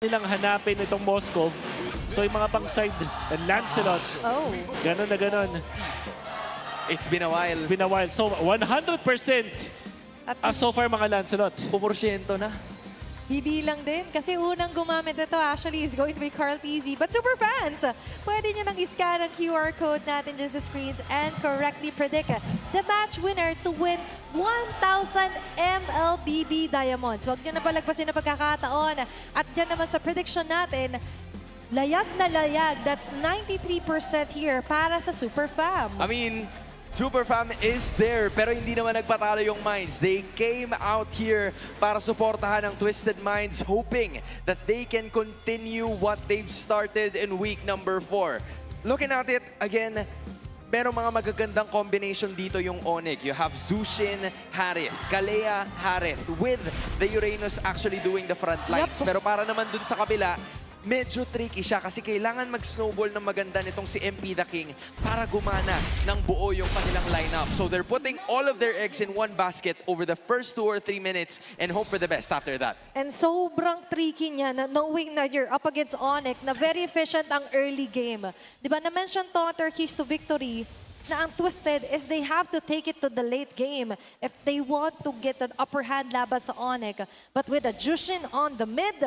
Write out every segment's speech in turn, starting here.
nilang hanapin itong Moscow. So yung mga pang-side, Lancelot. Oh. Ganon na ganon. It's been a while. It's been a while. So 100% so far mga Lancelot. Pumorsyento na. Bibilang din kasi unang gumamit ito actually is going to be KarlTzy. But super fans, pwede nyo nang iscan ang QR code natin dyan sa screens and correctly predict the match winner to win 1,000 MLBB Diamonds. Huwag nyo na palagpasin na pagkakataon. At dyan naman sa prediction natin, layag na layag. That's 93% here para sa Super Fam. I mean, Super Fam is there, pero hindi naman nagpatalo yung Minds. They came out here para suportahan ang Twisted Minds, hoping that they can continue what they've started in week number 4. Looking at it, again, merong mga magagandang combination dito yung ONIC. You have Zushin, Harith, Kalea, Harith, with the Uranus actually doing the front lines. Pero para naman dun sa kabila, medyo tricky siya kasi kailangan mag-snowball ng maganda nitong si MP the King para gumana ng buo yung kanilang lineup. So they're putting all of their eggs in one basket over the first 2 or 3 minutes and hope for the best after that. And sobrang tricky niya na knowing na you're up against ONIC na very efficient ang early game. Di ba na-mention to ang keys to victory na ang Twisted is they have to take it to the late game if they want to get an upper hand laban sa ONIC. But with a Jushin on the mid,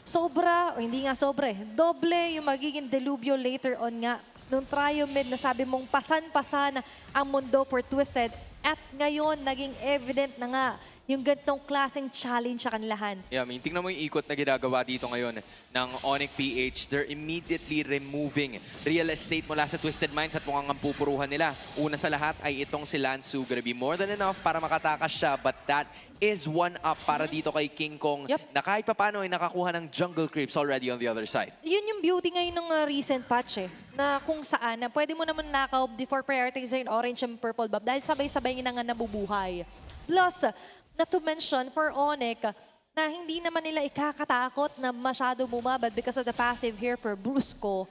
sobra, o hindi nga sobra doble yung magiging delubyo later on nga. Nung trio mid na sabi mong pasan-pasan ang mundo for Twisted at ngayon naging evident na nga yung ganitong klaseng challenge sa kanila, Hans. Yeah, I mean, tingnan mo yung ikot na ginagawa dito ngayon ng ONIC PH. They're immediately removing real estate mula sa Twisted Minds at mukhang ang pupuruhan nila. Una sa lahat ay itong si Lansu. Gonna be more than enough para makatakas siya, but that is one up para dito kay King Kong na kahit papano ay nakakuha ng jungle creeps already on the other side. Yun yung beauty ngayon ng recent patch na kung saan na pwede mo naman nakaw before prioritizing orange and purple buff dahil sabay-sabay na nga nabubuhay. Plus, not to mention for ONIC na hindi naman nila ikakatakot na masyado bumabad because of the passive here for Brusco.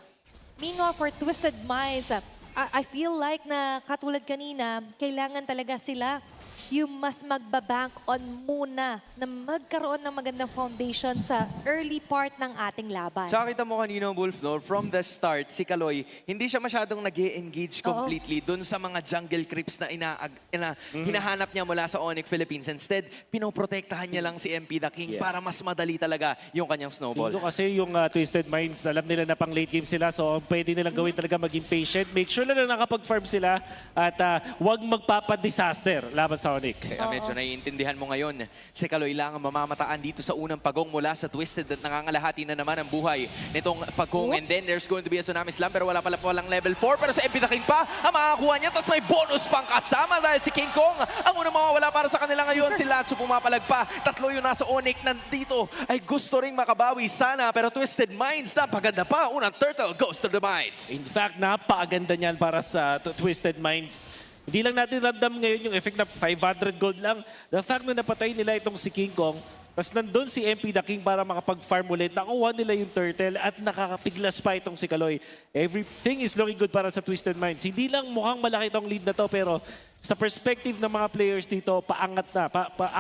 Meanwhile, for Twisted Minds, I feel like na katulad kanina, kailangan talaga sila yung mas magbabank on muna na magkaroon ng magandang foundation sa early part ng ating laban. Sa kita mo kanina, Wolf, no? From the start, si Kaloy, hindi siya masyadong nag-e-engage completely dun sa mga jungle creeps na hinahanap niya mula sa ONIC Philippines. Instead, pinoprotektahan niya lang si MP the King para mas madali talaga yung kanyang snowball. Dito kasi yung Twisted Minds, alam nila na pang late game sila, so pwede nilang gawin talaga maging patient. Make sure na nakapag-farm sila at huwag magpapadisaster laban sa ONIC. Kaya medyo naiintindihan mo ngayon, si Kaloy lang ang mamamataan dito sa unang pagong mula sa Twisted at nangangalahati na naman ang buhay nitong pagong. And then there's going to be a Tsunami Slam pero wala pala palang level 4 pero sa MP the King pa ang makakuha niya tapos may bonus pang kasama dahil si King Kong ang unang mawawala para sa kanila ngayon. Si Lansu pumapalag pa. Tatlo yung nasa ONIC nandito ay gusto ring makabawi sana pero Twisted Minds napaganda pa. Unang turtle goes to the Minds. In fact, napakaganda niyan para sa Twisted Minds. Hindi lang natin ramdam ngayon yung effect na 500 gold lang. The fact na napatay nila itong si King Kong, tapos nandun si MP the King para makapag-farm ulit. Nakuha nila yung turtle at nakakapiglas pa itong si Kaloy. Everything is looking good para sa Twisted Minds. Hindi lang mukhang malaki itong lead na to, pero sa perspective ng mga players dito, paangat na,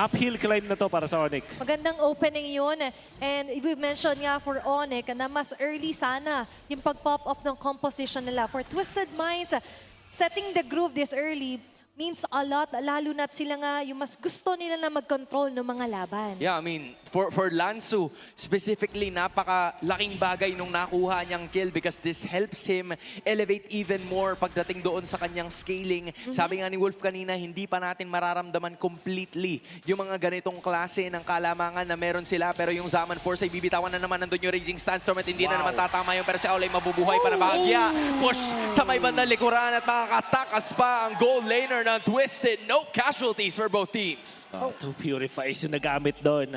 uphill climb na to para sa ONIC. Magandang opening yun. And we mentioned nga for ONIC na mas early sana yung pag-pop off ng composition nila. For Twisted Minds, setting the groove this early means a lot, lalo na't sila nga yung mas gusto nila na mag-control ng mga laban. Yeah, I mean, for Lansu, specifically, napakalaking bagay nung nakuha niyang kill because this helps him elevate even more pagdating doon sa kanyang scaling. Sabi nga ni Wolf kanina, hindi pa natin mararamdaman completely yung mga ganitong klase ng kalamangan na meron sila. Pero yung Zaman Force ay bibitawan na naman nandun yung Raging Sandstorm at hindi na naman tatama yun. Pero si Aulay mabubuhay pa na bahagya. Push sa may bandang likuran at makakatakas pa ang gold laner ng Twisted. No casualties for both teams. Two purifies yung nagamit doon.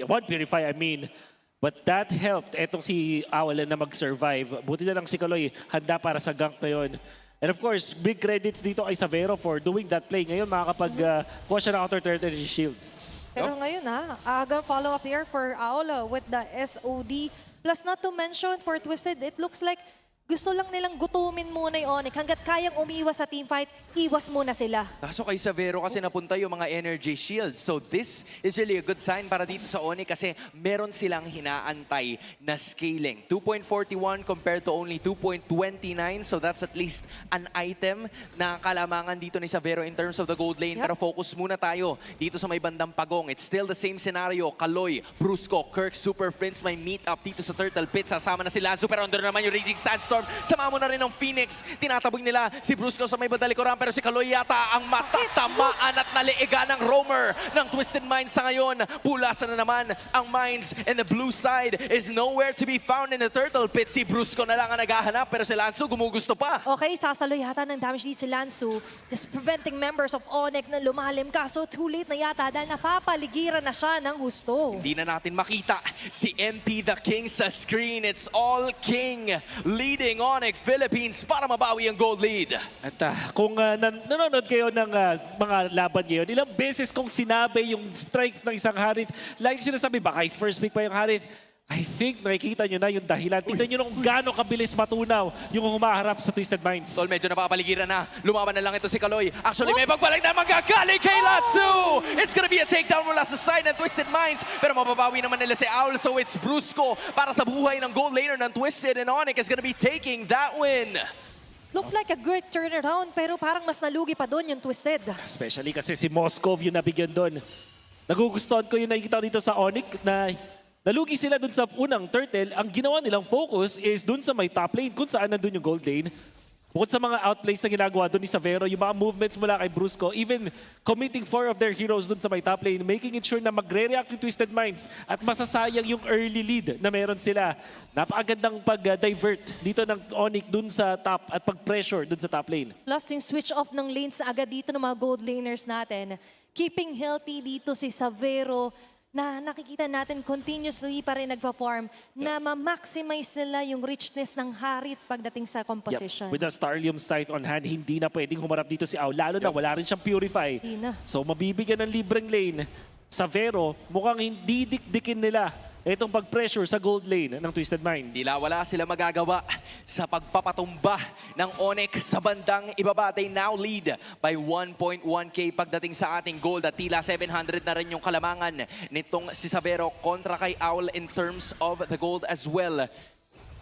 One purify, I mean. But that helped etong si Awalan na mag-survive. Buti na lang si Kaloy handa para sa gank na yun. And of course, big credits dito kay Savero for doing that play. Ngayon makakapag-kuha siya ng counter turtle shields. Pero ngayon agang follow-up here for Aula with the SOD. Plus not to mention for Twisted, it looks like Gusto lang nilang gutumin muna yung ONIC. Hanggat kayang umiwas sa teamfight, iwas muna sila. Kaso kay Savero kasi napunta yung mga energy shields. So this is really a good sign para dito sa ONIC kasi meron silang hinaantay na scaling. 2.41 compared to only 2.29. So that's at least an item na kalamangan dito ni Savero in terms of the gold lane. Yep. Pero focus muna tayo dito sa may bandang pagong. It's still the same scenario. Kaloy, Brusco, Kirk, Super Friends may meet up dito sa Turtle Pit. Sasama na si Lansu pero under naman yung Raging Sandstorm. Sama mo na rin ng Phoenix. Tinatabog nila si Brusco sa may bandalikuran pero si Kaloy yata ang matatamaan at naliiga ng roamer ng Twisted Minds sa ngayon. Pulasan na naman ang Minds and the blue side is nowhere to be found in the Turtle Pit. Si Brusco na lang ang naghahanap pero si Lansu gumugusto pa. Okay, sasalo yata ng damage dito si Lansu. Just preventing members of ONIC na lumalim. Kaso too late na yata dahil napapaligiran na siya ng husto. Hindi na natin makita si MP the King sa screen. It's all King leading ONIC Philippines para mabawi ang gold lead. At kung nanonood kayo ng mga laban ngayon, ilang beses kong sinabi yung strength ng isang Harith. Like sinasabi, baka first pick pa yung Harith. I think nakikita nyo na yung dahilan. Tignan nyo kung gaano kabilis matunaw yung humaharap sa Twisted Minds. Tol, medyo napapaligiran na. Lumaban na lang ito si Kaloy. Actually, may pagbalik na magagaling kay Lansu! It's gonna be a takedown mula sa side ng Twisted Minds. Pero mababawi naman nila si Owl, so it's Brusco para sa buhay ng gold laner ng Twisted, and ONIC is gonna be taking that win. Looked like a great turnaround pero parang mas nalugi pa doon yung Twisted. Especially kasi si Moskov yung nabigyan doon. Nagugustuhan ko yung nakikita dito sa ONIC na nalugi sila dun sa unang turtle. Ang ginawa nilang focus is dun sa may top lane kung saan nandun yung gold lane. Bukod sa mga outplays na ginagawa dun ni Savero, yung mga movements mula kay Brusco, even committing 4 of their heroes dun sa may top lane, making it sure na magre-react yung Twisted Minds at masasayang yung early lead na meron sila. Napakagandang pag-divert dito ng ONIC dun sa top at pag-pressure dun sa top lane. Plus yung switch off ng lanes agad dito ng mga gold laners natin. Keeping healthy dito si Savero, na nakikita natin continuously pa rin nagpa-farm na ma-maximize nila yung richness ng Harith pagdating sa composition. With the Starlium Scythe on hand, hindi na pwedeng humarap dito si Au. Lalo na wala rin siyang Purify. Hindi na. So mabibigyan ng libreng lane. Savero, mukhang hindi dikdikin nila itong pag-pressure sa gold lane ng Twisted Minds. Wala sila magagawa sa pagpapatumba ng ONIC sa bandang ibaba. They now lead by 1.1k pagdating sa ating gold at tila 700 na rin yung kalamangan nitong si Savero kontra kay Owl in terms of the gold as well.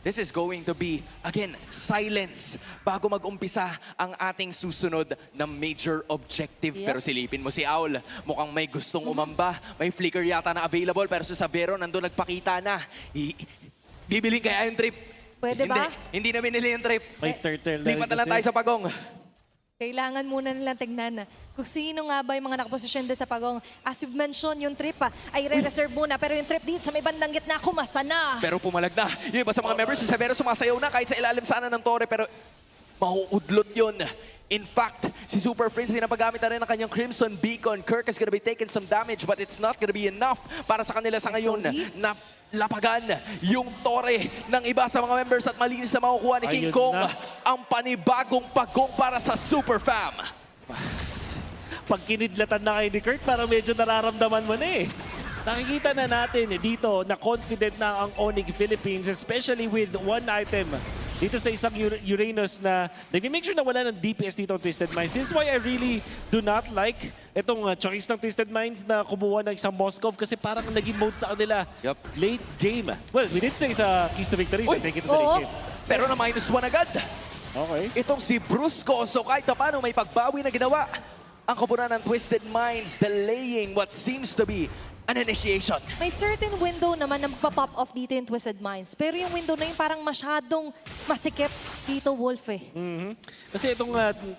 This is going to be, again, silence bago mag-umpisa ang ating susunod na major objective. Yep. Pero silipin mo si Owl, mukhang may gustong umamba. May flicker yata na available pero si Savero nandun nagpakita na. Bibiling kaya yung trip? Pwede ba? Hindi na binili yung trip. May turtle na Lipat na lang rin tayo kasi. sa pagong. Kailangan muna nilang tignan kung sino nga ba yung mga nakaposisyon din sa pagong. As you've mentioned, yung trip ay re-reserve muna. Pero yung trip dito sa may bandang gitna, kumasa na. Pero pumalag na. Yung iba sa mga members, si Savero sumasayaw na kahit sa ilalim sana ng tore. Pero mauudlot yun. In fact, si Super Prince din napagamit na rin ng kanyang Crimson Beacon. Kirk is gonna be taking some damage but it's not gonna be enough para sa kanila sa ngayon na lapagan yung tore ng iba sa mga members at malinis na makukuha ni King Ayun Kong na. ang panibagong pagong para sa Super Fam. Pag kinidlatan na kayo ni Kirk, parang medyo nararamdaman mo na eh. Nakikita na natin dito na confident na ang ONIC Philippines, especially with one item dito sa isang Uranus na nag-make sure na wala ng DPS dito ang Twisted Minds. This is why I really do not like itong choice ng Twisted Minds na kumuha ng isang Moskov kasi parang naging mode sa kanila. Yup. Late game. Well, we did say sa Keys to Victory, Uy! take it to the late game. Pero na -1 agad. Okay. Itong si Brusco, so kahit na paano may pagbawi na ginawa ang koponan ng Twisted Minds, delaying what seems to be an initiation. May certain window naman na magpa-pop off dito yung Twisted Minds. Pero yung window na yun parang masyadong masikip dito, Wolf eh. Kasi itong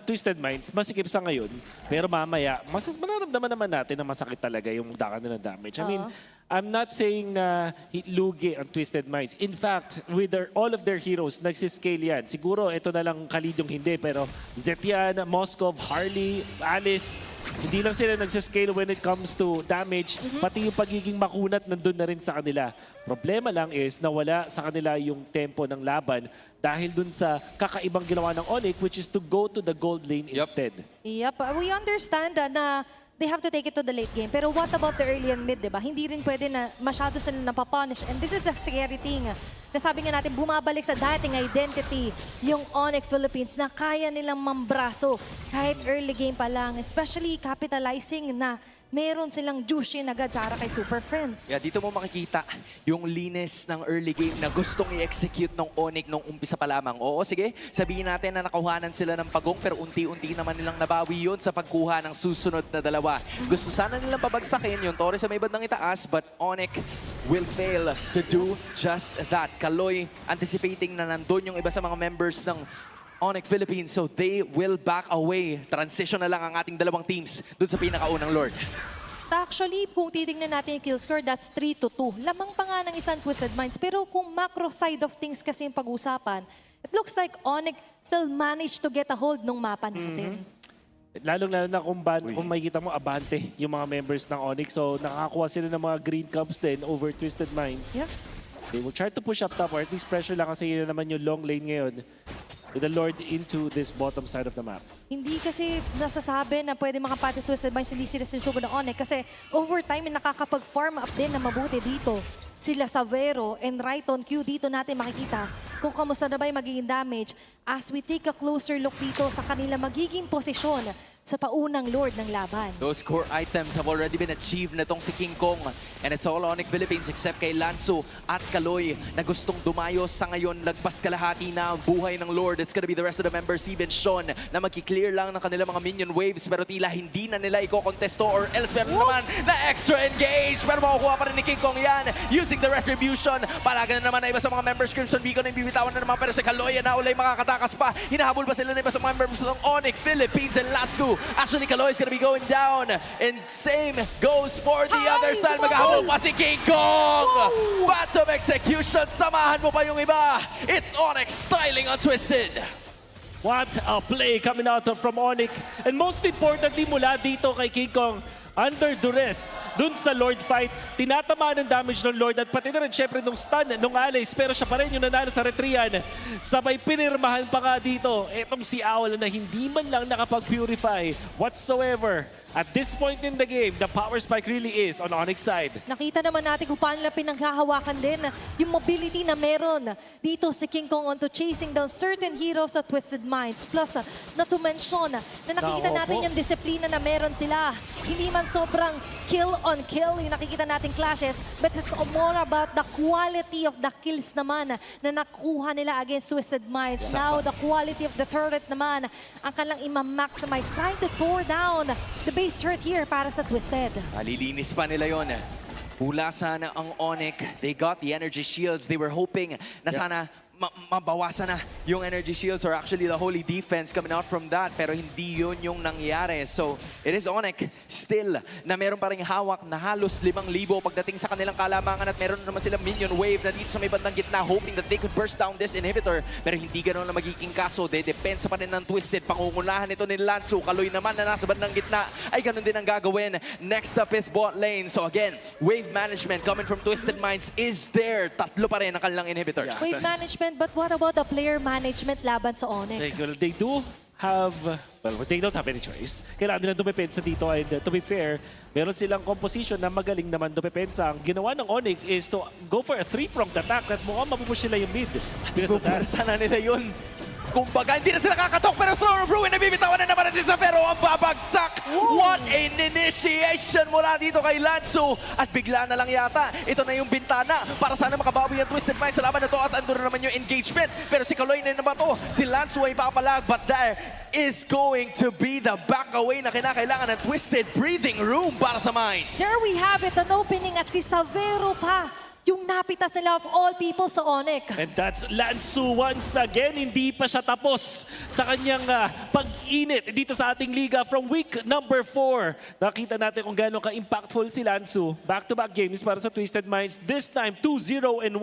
Twisted Minds, masikip sa ngayon, pero mamaya, manaramdaman naman natin na masakit talaga yung dakan nila damage. I mean, I'm not saying na lugi ang Twisted Minds. In fact, with all of their heroes, nagsiscale yan. Siguro ito na lang Khalid yung hindi, pero Zetian, Moskov, Harley, Alice, hindi lang sila nagsiscale when it comes to damage, pati yung pagiging makunat nandun na rin sa kanila. Problema lang is nawala sa kanila yung tempo ng laban dahil dun sa kakaibang ginawa ng ONIC, which is to go to the gold lane instead. Yep, we understand na they have to take it to the late game. Pero what about the early and mid, diba? Hindi rin pwede na masyado sila napapunish. And this is the scary thing. nasabi nga natin, bumabalik sa dating identity yung ONIC Philippines na kaya nilang mambraso kahit early game pa lang, especially capitalizing na meron silang Jushin agad para kay Super Friends. Yeah, dito mo makikita yung linis ng early game na gustong i-execute ng ONIC nung umpisa pa lamang. Oo, sige, sabihin natin na nakuhanan sila ng pagong pero unti-unti naman nilang nabawi yun sa pagkuha ng susunod na dalawa. Gusto sana nilang pabagsakin yung Torres sa may bandang itaas but ONIC will fail to do just that. Kaloy anticipating na nandun yung iba sa mga members ng ONIC Philippines, so they will back away. Transition na lang ang ating dalawang teams dun sa pinakaunang Lord. Actually, kung titignan natin yung kill score, that's 3-2. Lamang pa nga ng isang Twisted Minds. Pero kung macro side of things kasi yung pag-usapan, it looks like ONIC still managed to get a hold ng mapa natin. Lalong-lalo na kung makikita mo, abante yung mga members ng ONIC. So, nakakakuha sila ng mga green cubs din over Twisted Minds. Yeah. They will try to push up top or at least pressure lang kasi yun naman yung long lane ngayon with the Lord into this bottom side of the map. Hindi kasi nasasabi na pwede makapati Twisted Minds, hindi sila sinusubo ng ONIC kasi overtime nakakapag-farm up din na mabuti dito. Sila Savero and right on cue dito natin makikita kung kamusta na ba yung magiging damage as we take a closer look dito sa kanila magiging posisyon sa paunang Lord ng laban. Those core items have already been achieved na tong si King Kong. And it's all ONIC Philippines except kay Lansu at Kaloy na gustong dumayo sa ngayon. Lagpas kalahati na ang buhay ng Lord. It's gonna be the rest of the members, even Sean, na magki-clear lang ng kanilang mga minion waves. Pero tila hindi na nila i-contesto or else meron naman na extra engage. Pero makukuha pa rin ni King Kong yan using the retribution. Palaga na naman na iba sa mga members. Crimson Beacon na ibibitawan na naman. Pero si Kaloy na ulay makakatakas pa. Hinahabol ba sila na iba sa mga members ng ONIC Philippines and Lansu? Actually, Kaloy is gonna be going down. And same goes for the others. Dahil maghahabol pa si King Kong. Phantom execution. Samahan mo pa yung iba. It's ONIC styling on Twisted. What a play coming out from ONIC. And most importantly mula dito kay King Kong, under duress, dun sa Lord fight, tinatamaan ng damage ng Lord at pati na rin syempre nung stun, nung allies, pero siya pa rin yung nanalo sa Retrian. Sabay pinirmahan pa nga dito, etong si Owl na hindi man lang nakapag-purify whatsoever. At this point in the game, the power spike really is on ONIC side. Nakita naman natin kung paano nila pinanghahawakan din yung mobility na meron dito si King Kong onto chasing down certain heroes sa Twisted Minds. Plus, na to mention na nakikita natin yung disiplina na meron sila. Hindi man sobrang kill on kill yung nakikita nating clashes, but it's more about the quality of the kills naman na nakuha nila against Twisted Minds. Now, the quality of the turret naman ang kanilang ima-maximize, trying to tore down the base turret here para sa Twisted. Malilinis pa nila yon. Hula sana ang ONIC. They got the energy shields. They were hoping na sana mabawasan na yung energy shields or actually the holy defense coming out from that. Pero hindi yun yung nangyari. So, it is ONIC still na meron pa rin hawak na halos 5,000 pagdating sa kanilang kalamangan at meron naman silang minion wave na dito sa may bandang gitna hoping that they could burst down this inhibitor. Pero hindi ganoon na magiging kaso. Depensa pa rin ng Twisted. Pangungulahan ito ni Lansu. Kaloy naman na nasa bandang gitna ay ganun din ang gagawin. Next up is bot lane. So again, wave management coming from Twisted Minds is there. Tatlo pa rin ang kanilang inhibitors. Wave management, but what about the player management laban sa ONIC? They do have, well, they don't have any choice. Kailangan nila dumepensa dito and to be fair, meron silang composition na magaling naman dumepensa. Ang ginawa ng ONIC is to go for a three-pronged attack at mukhang mapupush nila yung mid. Pupersa na nila yun. Kumbaga, hindi na sila kakatok pero Throne of Ruin nabibitawan na naman si Savero ang babagsak. What an initiation mula dito kay Lansu. At bigla na lang yata, ito na yung bintana para sana makabawi ang Twisted Minds sa laban na to at andun na naman yung engagement. Pero si Kaloy na naman to, si Lansu ay papalag but there is going to be the back away na kinakailangan ng Twisted breathing room para sa Minds. There we have it, an opening at si Savero pa yung napita sila of all people sa ONIC. And that's Lansu once again. Hindi pa siya tapos sa kanyang pag-init dito sa ating liga from week number 4. Nakita natin kung gano'ng ka-impactful si Lansu. Back-to-back games para sa Twisted Minds. This time, 2-0-1.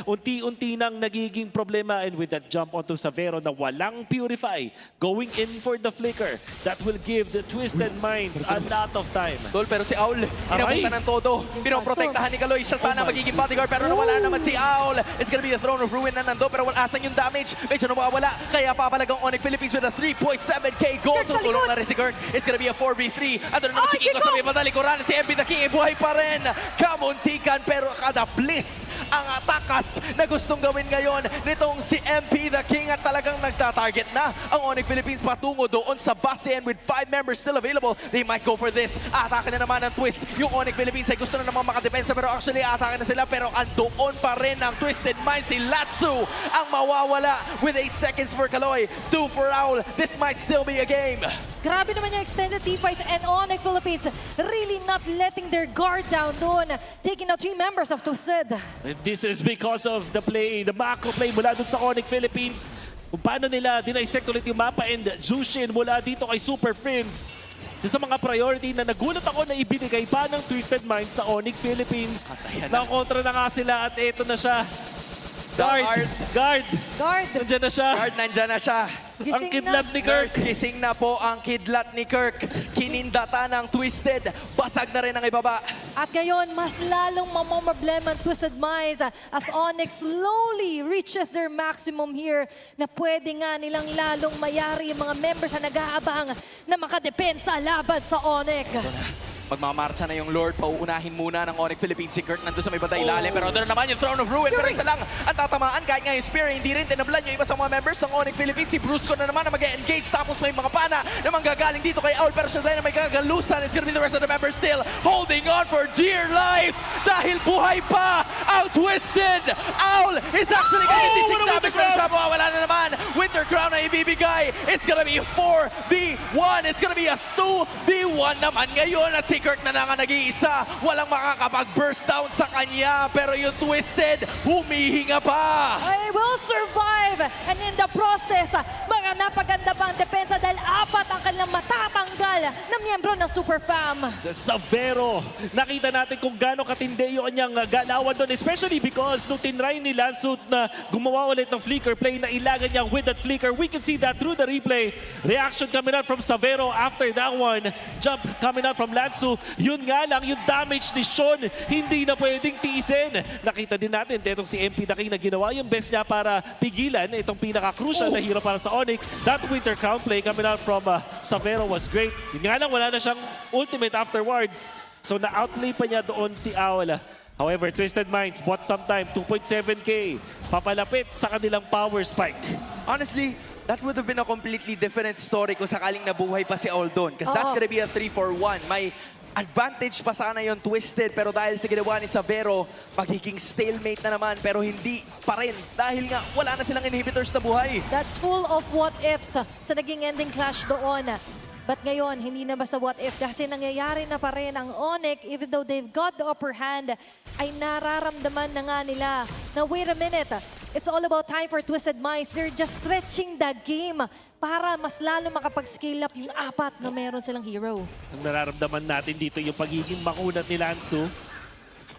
Unti-unti nang nagiging problema and with that jump onto Savero na walang purify. Going in for the flicker. That will give the Twisted Minds a lot of time. Tol, pero si Owl, pinapunta ng todo. Pinoprotektahan ni Kaloy. Siya sana magiging bodyguard, pero nawala naman si Owl. It's gonna be a Throne of Ruin na nando, pero asan yung damage? Medyo nawawala, kaya papalagang ONIC Philippines with a 3.7k gold. Kirk sa Tutulong likod. na rin si Kirk. It's gonna be a 4v3. Andun naman si Kiko sa may padalikuran. Si MP the King, buhay pa rin. Kamuntikan, pero kada bliss ang atakas na gustong gawin ngayon nitong si MP the King at talagang nagtatarget na ang ONIC Philippines patungo doon sa base, and with 5 members still available, they might go for this. Atake na naman ng TWIS. Yung ONIC Philippines ay gusto na naman makadepensa, pero actually atake na sila, pero andoon pa rin ang Twisted Mind. Si Lansu ang mawawala with 8 seconds for Kaloy, 2 for Owl. This might still be a game. Grabe naman yung extended team fights, and ONIC Philippines really not letting their guard down doon, taking out 3 members of Twisted. And this is because of the play, the macro play mula dun sa ONIC Philippines. Kung paano nila dinaisect ulit yung mapa, and Jushin mula dito kay Super Friends. Isa sa mga priority na nagulat ako na ibinigay pa ng Twisted Mind sa ONIC Philippines. Nakakontra na nga sila at eto na siya. Guard! Guard! Guard! Nandiyan na siya. Guard, nandyan na siya. Ang Gising kidlat na. ni Kirk. Gising na po ang kidlat ni Kirk. Kinindata ng Twisted. Basag na rin ang ibaba. At ngayon, mas lalong mamamroblema ang Twisted Minds as ONIC slowly reaches their maximum here, na pwede nga nilang lalong mayari yung mga members na nag-aabang na makadepensa laban sa ONIC. Magmamarcha na yung Lord. Pauunahin muna ng ONIC Philippines si Kirk. Nandun sa may banda ilalim. Pero doon na naman yung Throne of Ruin. Pero isa lang ang tatamaan. Kahit nga yung Spear, hindi rin tinablan yung iba sa mga members ng ONIC Philippines. Si Brusco na naman na mag-engage. Tapos may mga pana na manggagaling dito kay Owl. Pero siya na may kagalusan. It's gonna be the rest of the members still holding on for dear life. Dahil buhay pa ang Twisted. Owl is actually gonna get the damage. Pero siya wala na naman. Winter Crown na ibibigay. It's gonna be a 4v1. It's gonna be a 2v1 naman ngayon. At si Kirk na nga nag-iisa. Walang makakapag-burst down sa kanya. Pero yung Twisted, humihinga pa. I will survive. And in the process, mga napaganda pa ang depensa dahil 4 ang kanilang matatanggal na miyembro ng Super Fam. Savero, nakita natin kung gaano katindi yung kanyang galawan doon. Especially because nung tinry ni Lansu na gumawa ulit ng flicker play, na ilagan niya with that flicker. We can see that through the replay. Reaction coming out from Savero after that one. Jump coming out from Lansu. Yun nga lang, yung damage ni Sean, hindi na pwedeng tiisin. Nakita din natin, itong si MP the King na ginawa yung best niya para pigilan itong pinaka-crucial na hero para sa ONIC. That Winter Crown play coming out from Savero was great. Yun nga lang, wala na siyang ultimate afterwards. So na-outplay pa niya doon si Owl. However, Twisted Minds bought some time, 2.7k. Papalapit sa kanilang power spike. Honestly, that would have been a completely different story kung sakaling nabuhay pa si Owl doon. Because that's gonna be a 3-4-1. May advantage pa sana yung Twisted, pero dahil sa ginawa ni Savero, magiging stalemate na naman, pero hindi pa rin. Dahil nga, wala na silang inhibitors na buhay. That's full of what-ifs sa naging ending clash doon. But ngayon, hindi na basta what-if kasi nangyayari na pa rin ang ONIC, even though they've got the upper hand, ay nararamdaman na nga nila na wait a minute, it's all about time for Twisted Minds. They're just stretching the game para mas lalo makapag-scale up yung 4 na meron silang hero. Ang nararamdaman natin dito yung pagiging makunat ni Lansu.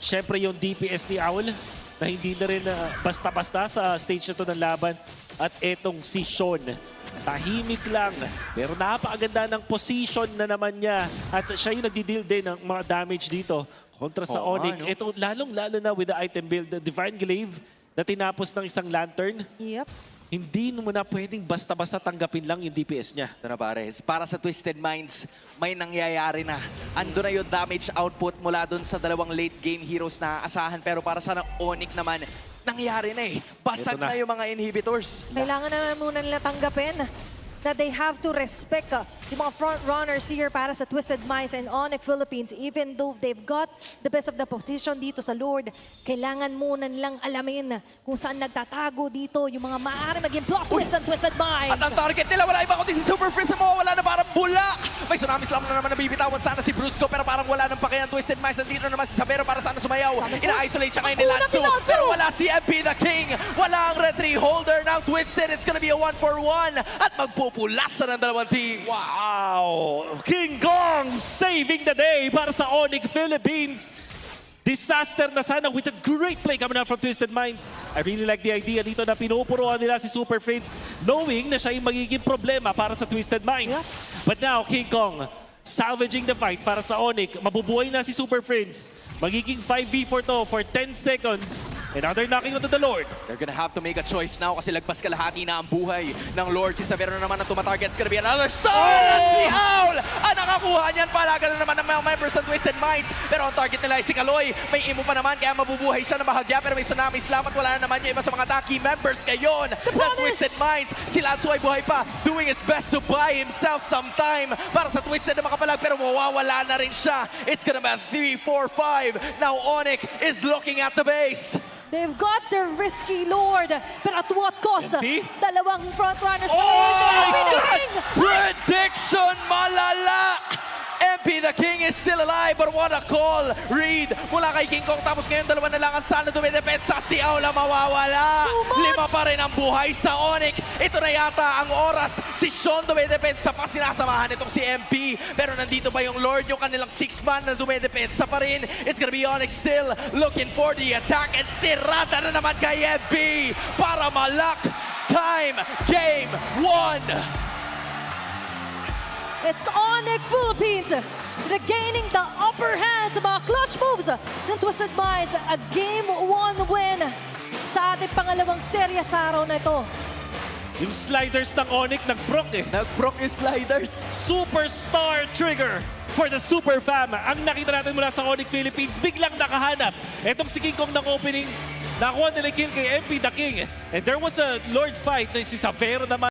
Siyempre yung DPS ni Owl na hindi na rin basta-basta sa stage na to ng laban. At etong si Sean, tahimik lang. Pero napakaganda ng position na naman niya. At siya yung nagdi-deal din ng mga damage dito kontra sa ONIC. Ito lalong-lalo na with the item build, the Divine Glaive na tinapos ng isang lantern. Yep. Hindi mo na pwedeng basta-basta tanggapin lang yung DPS niya. Ito na pares. Para sa Twisted Minds, may nangyayari na. Ando na yung damage output mula dun sa dalawang late game heroes na aasahan. Pero para sa ONIC naman, nangyari na eh. Basag na yung mga inhibitors. Kailangan naman muna nila tanggapin na they have to respect yung mga front runners here para sa Twisted Minds and ONIC Philippines. Even though they've got the best of the position dito sa Lord, kailangan muna nilang alamin kung saan nagtatago dito yung mga maaari maging plot twist ng Twisted Minds. At ang target nila, wala iba kundi si Super Freeze na mawawala na parang bula. May tsunami slam na naman nabibitawan sana si Brusco, pero parang wala ng pakiyan Twisted Minds. Nandito naman si Savero para sana sumayaw. Ina-isolate siya ngayon ni Lansu. Pero wala si MP the King. Wala ang retry holder ng Twisted. It's gonna be a 1-for-1 at magpupulasa ng dalawang teams. Wow! King Kong saving the day para sa ONIC Philippines. Disaster na sana with a great play coming out from Twisted Minds. I really like the idea dito na pinupuruan nila si Super Friends knowing na siya yung magiging problema para sa Twisted Minds. But now, King Kong, salvaging the fight para sa ONIC. Mabubuhay na si Super Prince. Magiging 5v4 to for 10 seconds. Another knocking onto the Lord. They're gonna have to make a choice now kasi lagpas kalahati na ang buhay ng Lord. Si Savero na naman ang tumatarget. It's gonna be another star! At si Cull! Ang nakakuha niyan, palaga na naman ng mga members ng Twisted Minds. Pero ang target nila ay si Kaloy. May imo pa naman kaya mabubuhay siya na bahagya. Pero may tsunami slam at wala na naman yung iba sa mga Ducky members ngayon ng Twisted Minds. Si Lansu ay buhay pa, doing his best to buy himself some time para sa Twisted na makapalag. Pero mawawala na rin siya. It's gonna be 3-4-5. Now ONIC is looking at the base. They've got their risky Lord, pero at what cost? MP? Dalawang frontrunners. Oh my God! King! Prediction malala! MP the King is still alive, but what a call! Read mula kay King Kong, tapos ngayon dalawa na lang ang sana dumidepensa. Si Aula mawawala. Too much! 5 pa rin ang buhay sa ONIC. Ito na yata ang oras. Si Sean dumidepensa pa, sinasamahan itong si MP. Pero nandito pa yung Lord, yung kanilang 6-man na dumidepensa pa rin. It's gonna be ONIC still looking for the attack. And tirada na naman kay MP para malak. Time, game 1. It's ONIC Philippines regaining the upper hand sa mga clutch moves ng Twisted Minds. A Game 1 win sa ating pangalawang serya sa araw na ito. Yung sliders ng ONIC nag-broke eh. Nag-broke yung sliders. Superstar trigger for the Super Fam. Ang nakita natin mula sa ONIC Philippines, biglang nakahanap. Etong si King Kong ng opening, nakuha nila kill kay MP the King. And there was a Lord fight na si Savero naman.